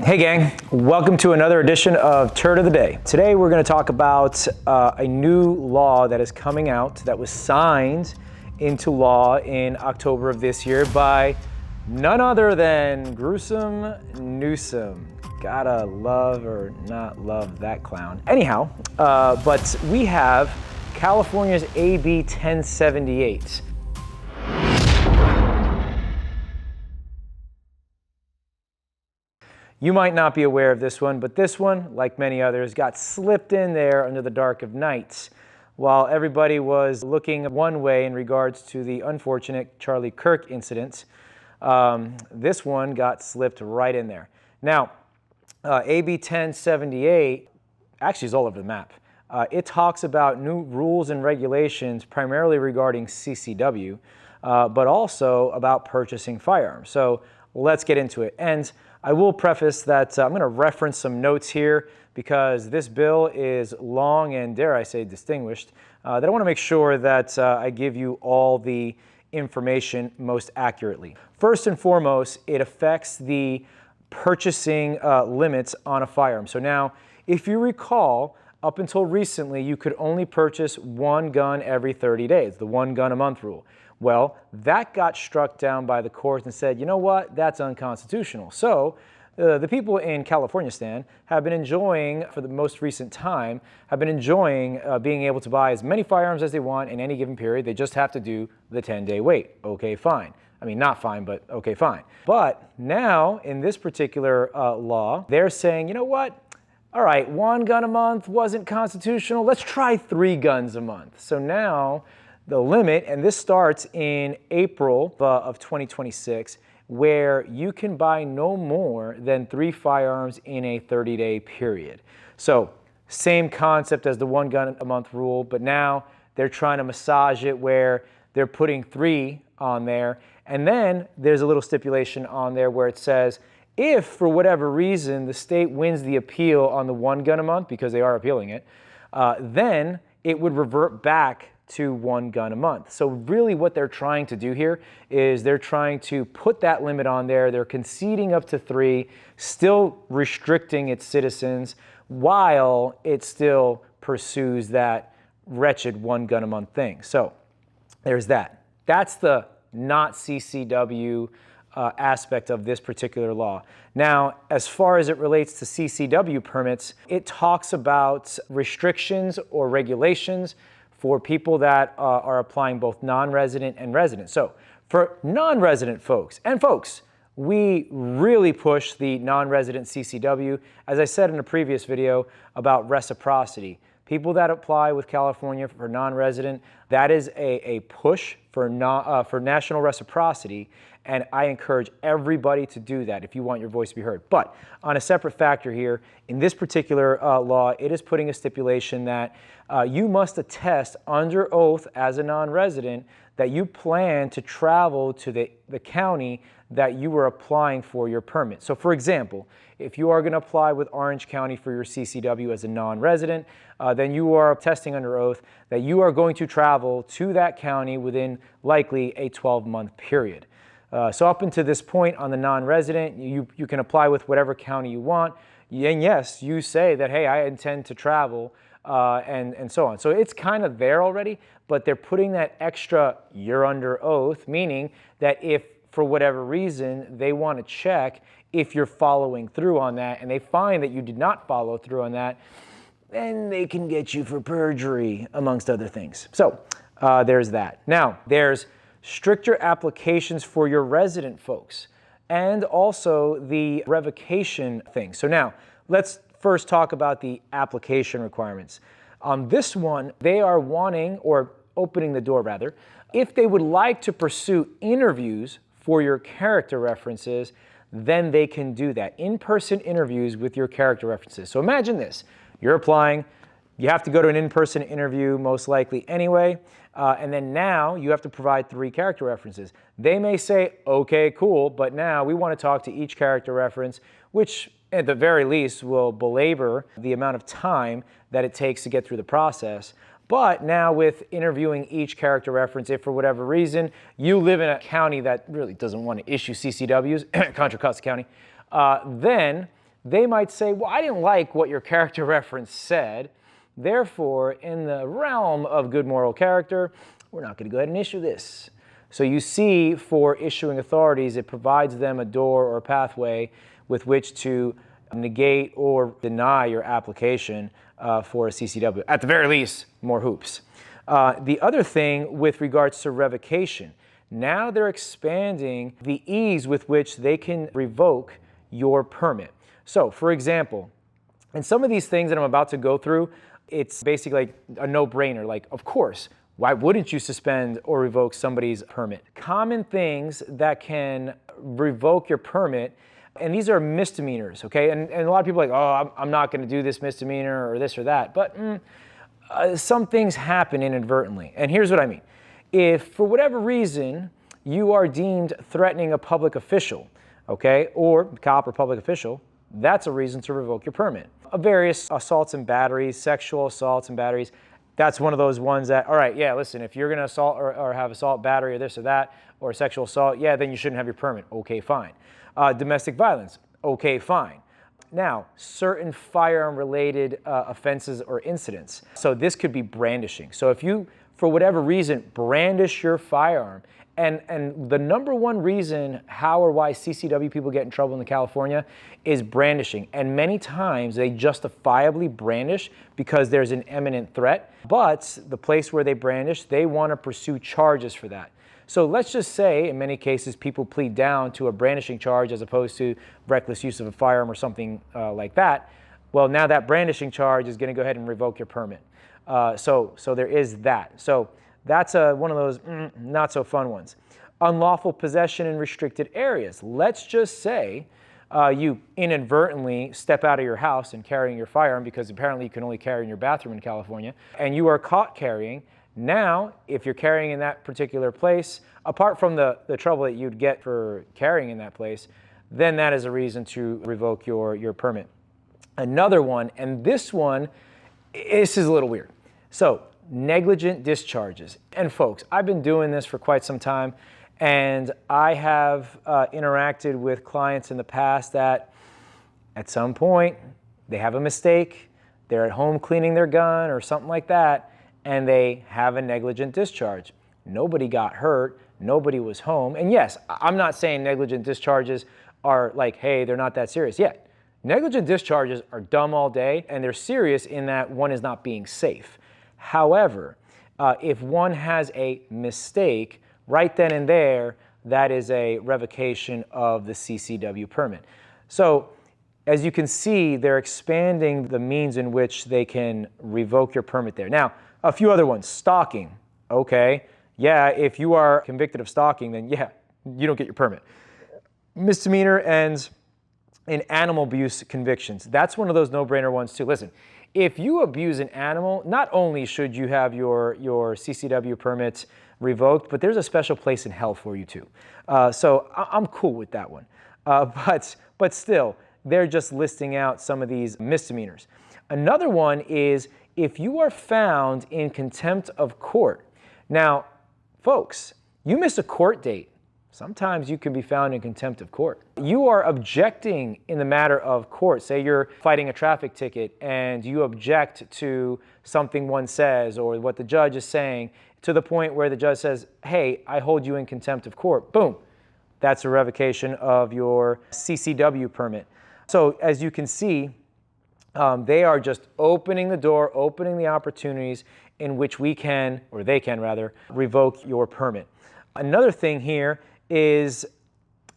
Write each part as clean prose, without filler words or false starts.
Hey gang, welcome to another edition of Turd of the Day. Today we're going to talk about a new law that is coming out that was signed into law in October of this year by none other than Gruesome Newsom. Gotta love or not love that clown. Anyhow, but we have California's AB1078. You might not be aware of this one, but this one, like many others, got slipped in there under the dark of night. While everybody was looking one way in regards to the unfortunate Charlie Kirk incident, this one got slipped right in there. Now, AB 1078 actually is all over the map. It talks about new rules and regulations primarily regarding CCW, but also about purchasing firearms. So let's get into it. And I will preface that I'm going to reference some notes here because this bill is long and, dare I say, distinguished. That I want to make sure that I give you all the information most accurately. First and foremost, it affects the purchasing limits on a firearm. So now, if you recall, up until recently, you could only purchase one gun every 30 days, the one gun a month rule. Well, that got struck down by the courts and said, you know what, that's unconstitutional. So the people in California have been enjoying, for the most recent time, have been enjoying being able to buy as many firearms as they want in any given period. They just have to do the 10-day wait. Okay, fine. I mean, not fine, but okay, fine. But now, in this particular law, they're saying, you know what? All right, one gun a month wasn't constitutional. Let's try 3 guns a month. So now, the limit, and this starts in April of 2026, where you can buy no more than 3 firearms in a 30-day period. So same concept as the one gun a month rule, but now they're trying to massage it where they're putting 3 on there. And then there's a little stipulation on there where it says, if for whatever reason the state wins the appeal on the one gun a month, because they are appealing it, then it would revert back to 1 gun a month. So really what they're trying to do here is they're trying to put that limit on there. They're conceding up to 3, still restricting its citizens while it still pursues that wretched 1 gun a month thing. So there's that. That's the not CCW aspect of this particular law. Now, as far as it relates to CCW permits, it talks about restrictions or regulations for people that are applying both non-resident and resident. So for non-resident folks, and folks, we really push the non-resident CCW, as I said in a previous video about reciprocity. People that apply with California for non-resident, that is a push for national reciprocity, and I encourage everybody to do that if you want your voice to be heard. But on a separate factor here, in this particular law, it is putting a stipulation that you must attest under oath as a non-resident that you plan to travel to the county that you were applying for your permit. So for example, if you are going to apply with Orange County for your CCW as a non-resident, then you are attesting under oath that you are going to travel to that county within likely a 12-month period. So up until this point on the non-resident, you can apply with whatever county you want. And yes, you say that, hey, I intend to travel and so on. So it's kind of there already, but they're putting that extra you're under oath, meaning that if for whatever reason they want to check if you're following through on that and they find that you did not follow through on that, then they can get you for perjury, amongst other things. So there's that. Now, there's stricter applications for your resident folks and also the revocation thing. So now, let's first talk about the application requirements. On this one, they are wanting, or opening the door rather, if they would like to pursue interviews for your character references, then they can do that. In-person interviews with your character references. So imagine this, you're applying, you have to go to an in-person interview most likely anyway, and then now you have to provide 3 character references. They may say, okay, cool, but now we want to talk to each character reference, which at the very least will belabor the amount of time that it takes to get through the process. But now with interviewing each character reference, if for whatever reason you live in a county that really doesn't want to issue CCWs, Contra Costa County, then they might say, well, I didn't like what your character reference said. Therefore, in the realm of good moral character, we're not going to go ahead and issue this. So you see, for issuing authorities, it provides them a door or a pathway with which to negate or deny your application for a CCW. At the very least, more hoops. The other thing with regards to revocation, now they're expanding the ease with which they can revoke your permit. So, for example, and some of these things that I'm about to go through, it's basically like a no-brainer. Like, of course, why wouldn't you suspend or revoke somebody's permit? Common things that can revoke your permit, and these are misdemeanors, okay? And a lot of people are like, oh, I'm not going to do this misdemeanor or this or that. But some things happen inadvertently. And here's what I mean. If, for whatever reason, you are deemed threatening a public official, okay, or cop or public official, that's a reason to revoke your permit. Various assaults and batteries, sexual assaults and batteries, that's one of those ones that, all right, yeah, listen, if you're going to assault or have assault, battery, or this or that, or sexual assault, yeah, then you shouldn't have your permit. Okay, fine. Domestic violence, okay, fine. Now, certain firearm-related offenses or incidents. So this could be brandishing. So if you, for whatever reason, brandish your firearm, and the number one reason how or why CCW people get in trouble in California is brandishing. And many times they justifiably brandish because there's an imminent threat, but the place where they brandish, they want to pursue charges for that. So let's just say, in many cases, people plead down to a brandishing charge as opposed to reckless use of a firearm or something like that. Well, now that brandishing charge is going to go ahead and revoke your permit. So there is that. So that's one of those not so fun ones. Unlawful possession in restricted areas. Let's just say you inadvertently step out of your house and carrying your firearm, because apparently you can only carry in your bathroom in California, and you are caught carrying. Now, if you're carrying in that particular place, apart from the trouble that you'd get for carrying in that place, then that is a reason to revoke your permit. Another one, and this is a little weird. So, negligent discharges. And folks, I've been doing this for quite some time, and I have interacted with clients in the past that at some point they have a mistake, they're at home cleaning their gun or something like that, and they have a negligent discharge. Nobody got hurt, nobody was home. And yes, I'm not saying negligent discharges are like, hey, they're not that serious. Yeah, negligent discharges are dumb all day, and they're serious in that one is not being safe. However, if one has a mistake, right then and there, that is a revocation of the CCW permit. So, as you can see, they're expanding the means in which they can revoke your permit there. Now, a few other ones. Stalking. Okay. Yeah, if you are convicted of stalking, then yeah, you don't get your permit. Misdemeanor and in animal abuse convictions. That's one of those no-brainer ones too. Listen, if you abuse an animal, not only should you have your CCW permits revoked, but there's a special place in hell for you too. So I'm cool with that one. But still, they're just listing out some of these misdemeanors. Another one is if you are found in contempt of court. Now, folks, you miss a court date. Sometimes you can be found in contempt of court. You are objecting in the matter of court. Say you're fighting a traffic ticket and you object to something one says or what the judge is saying, to the point where the judge says, hey, I hold you in contempt of court. Boom. That's a revocation of your CCW permit. So as you can see, they are just opening the door, opening the opportunities in which we can, or they can rather, revoke your permit. Another thing here is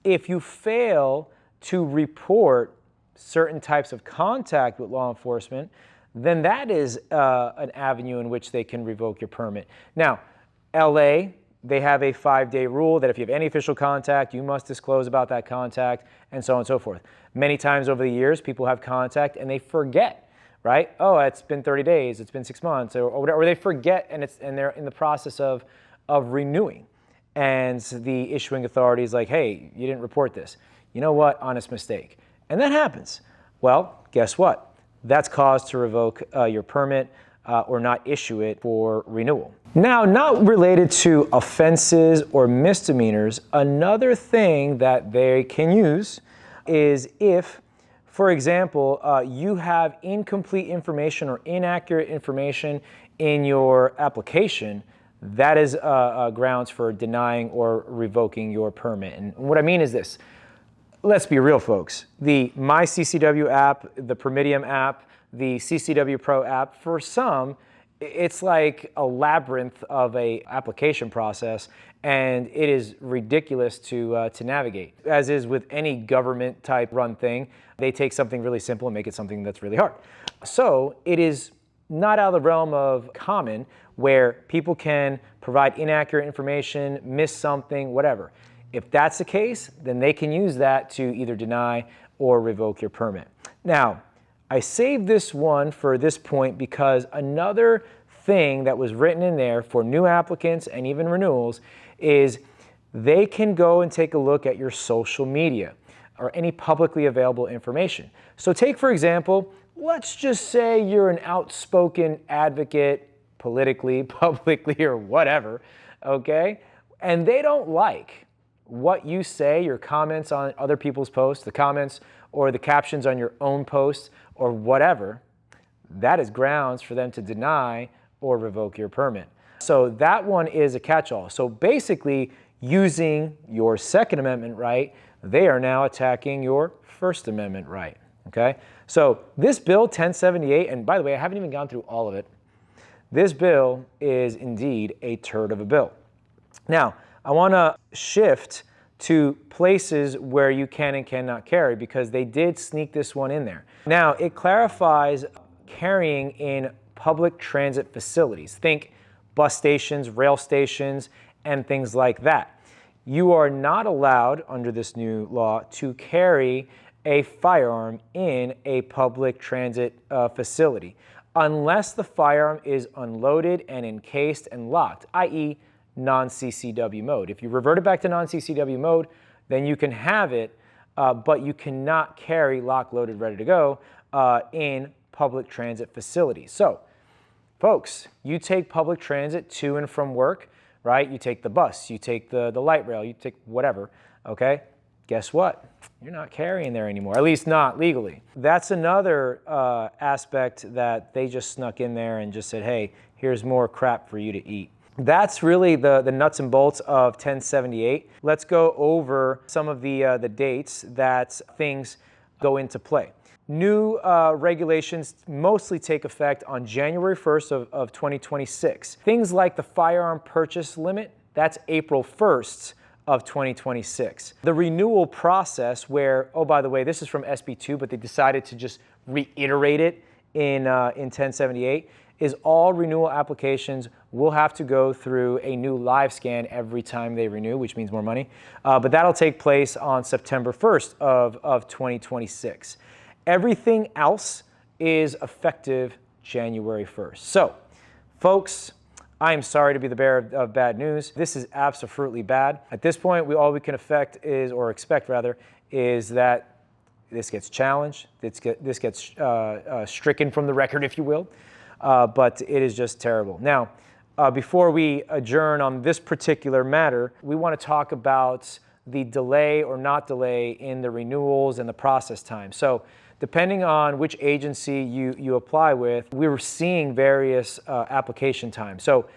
if you fail to report certain types of contact with law enforcement, then that is an avenue in which they can revoke your permit. Now, LA, they have a 5-day rule that if you have any official contact, you must disclose about that contact, and so on and so forth. Many times over the years, people have contact and they forget, right? Oh, it's been 30 days, it's been 6 months, or whatever. Or they forget and they're in the process of renewing. And the issuing authority is like, hey, you didn't report this. You know what? Honest mistake. And that happens. Well, guess what? That's cause to revoke your permit or not issue it for renewal. Now, not related to offenses or misdemeanors, another thing that they can use is if, For example, you have incomplete information or inaccurate information in your application, that is grounds for denying or revoking your permit. And what I mean is this. Let's be real, folks. The My CCW app, the Permitium app, the CCW Pro app, for some, it's like a labyrinth of a application process, and it is ridiculous to navigate. As is with any government type run thing, they take something really simple and make it something that's really hard. So it is not out of the realm of common where people can provide inaccurate information, miss something, whatever. If that's the case, then they can use that to either deny or revoke your permit. Now, I saved this one for this point because another thing that was written in there for new applicants and even renewals is they can go and take a look at your social media or any publicly available information. So take, for example, let's just say you're an outspoken advocate politically, publicly, or whatever, okay? And they don't like what you say, your comments on other people's posts, the comments or the captions on your own posts or whatever, that is grounds for them to deny or revoke your permit. So that one is a catch-all. So basically, using your Second Amendment right, they are now attacking your First Amendment right, okay? So this bill, 1078, and by the way, I haven't even gone through all of it. This bill is indeed a turd of a bill. Now, I want to shift to places where you can and cannot carry because they did sneak this one in there. Now, it clarifies carrying in public transit facilities. Think bus stations, rail stations, and things like that. You are not allowed under this new law to carry a firearm in a public transit facility unless the firearm is unloaded and encased and locked, i.e., non-CCW mode. If you revert it back to non-CCW mode, then you can have it, but you cannot carry lock, loaded, ready to go in public transit facilities. So, folks, you take public transit to and from work, right? You take the bus, you take the light rail, you take whatever, okay? Guess what? You're not carrying there anymore, at least not legally. That's another aspect that they just snuck in there and just said, hey, here's more crap for you to eat. That's really the nuts and bolts of 1078. Let's go over some of the dates that things go into play. New regulations mostly take effect on January 1st of 2026. Things like the firearm purchase limit, that's April 1st of 2026. The renewal process where, oh, by the way, this is from SB2, but they decided to just reiterate it in 1078, is all renewal applications will have to go through a new live scan every time they renew, which means more money. But that'll take place on September 1st of 2026. Everything else is effective January 1st. So, folks, I am sorry to be the bearer of bad news. This is absolutely bad. At this point, all we can expect is that this gets challenged, this gets stricken from the record, if you will. But it is just terrible. Now, before we adjourn on this particular matter, we want to talk about the delay or not delay in the renewals and the process time. So depending on which agency you apply with, we were seeing various application times. So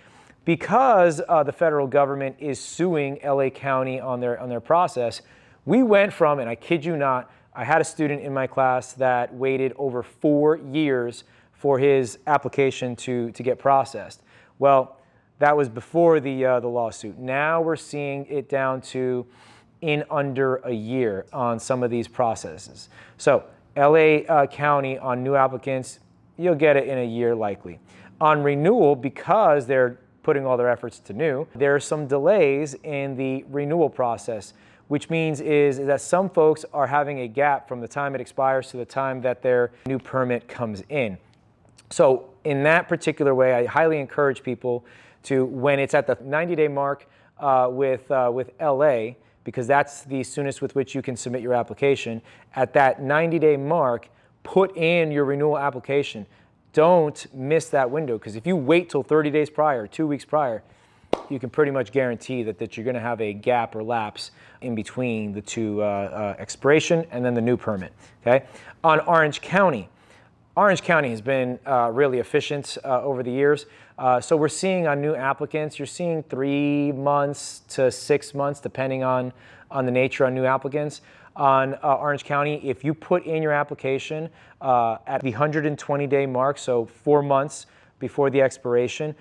because the federal government is suing LA County on their process, we went from, and I kid you not, I had a student in my class that waited over 4 years for his application to get processed. Well, that was before the lawsuit. Now we're seeing it down to in under a year on some of these processes. So LA County on new applicants, you'll get it in a year likely. On renewal, because they're putting all their efforts to new, there are some delays in the renewal process, which means is that some folks are having a gap from the time it expires to the time that their new permit comes in. So in that particular way, I highly encourage people to, when it's at the 90-day mark with LA, because that's the soonest with which you can submit your application, at that 90-day mark, put in your renewal application. Don't miss that window, because if you wait till 30 days prior, 2 weeks prior, you can pretty much guarantee that you're going to have a gap or lapse in between the two expiration and then the new permit. Okay. On Orange County has been really efficient over the years. So we're seeing on new applicants, you're seeing 3 months to 6 months, depending on the nature on new applicants. On Orange County, if you put in your application at the 120-day mark, so 4 months before the expiration,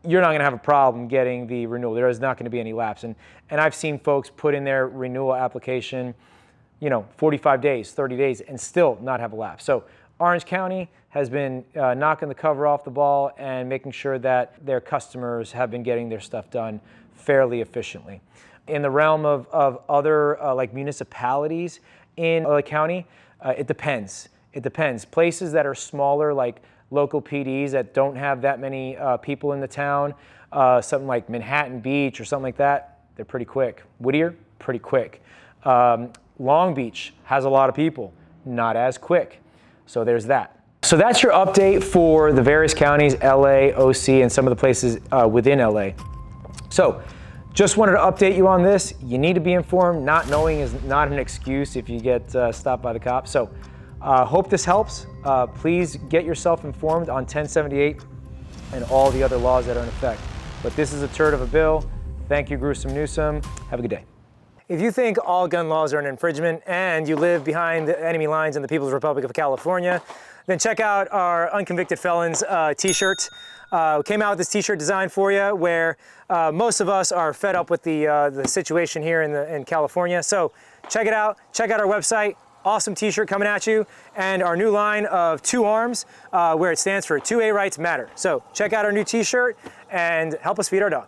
you're not going to have a problem getting the renewal. There is not going to be any lapse. And I've seen folks put in their renewal application, 45 days, 30 days, and still not have a lapse. So Orange County has been knocking the cover off the ball and making sure that their customers have been getting their stuff done fairly efficiently. In the realm of other like municipalities in LA County, it depends. It depends. Places that are smaller, like local PDs that don't have that many people in the town, something like Manhattan Beach or something like that, they're pretty quick. Whittier, pretty quick. Long Beach has a lot of people, not as quick. So there's that. So that's your update for the various counties, LA, OC, and some of the places within LA. So just wanted to update you on this. You need to be informed. Not knowing is not an excuse if you get stopped by the cops. So hope this helps. Please get yourself informed on 1078 and all the other laws that are in effect. But this is a turd of a bill. Thank you, Gruesome Newsome. Have a good day. If you think all gun laws are an infringement and you live behind the enemy lines in the People's Republic of California, then check out our Unconvicted Felons t-shirt. We came out with this t-shirt design for you where most of us are fed up with the situation here in California. So check it out. Check out our website. Awesome t-shirt coming at you. And our new line of 2 arms where it stands for 2A Rights Matter. So check out our new t-shirt and help us feed our dog.